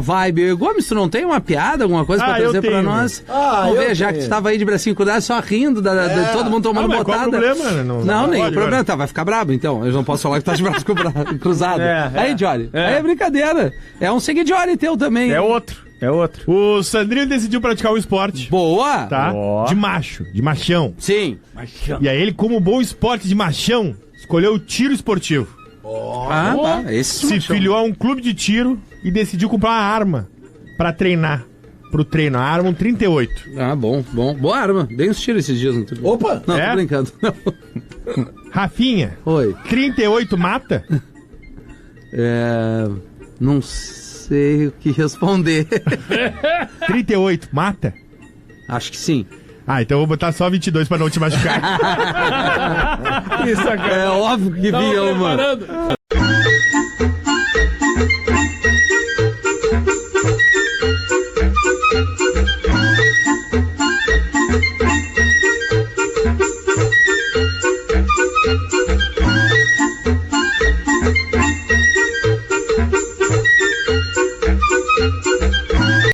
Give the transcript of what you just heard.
vibe. Gomes, tu não tem uma piada, alguma coisa pra trazer pra nós? Vamos ver, já que tu tava aí de bracinho cruzado, só rindo de todo mundo tomando botada. Qual o problema? Não, nenhum problema. Tá, vai ficar brabo, então. Eu não posso falar que tá de braço cruzado. Aí, Jory, aí é brincadeira. É um seguidor teu também. É outro. O Sandrinho decidiu praticar um esporte. Boa! Tá? De macho, de machão. Sim. E aí ele, como bom esporte de machão, escolheu o tiro esportivo. Esse se filiou a um clube de tiro e decidiu comprar uma arma pra treinar. Pro treino, a arma 38. Bom. Boa arma. Dei uns tiros esses dias. Opa! Não, tô brincando. Rafinha. Oi. 38 mata? Não sei o que responder. 38 mata? Acho que sim. Então eu vou botar só 22 pra não te machucar. Isso, cara. É óbvio que vinha, mano.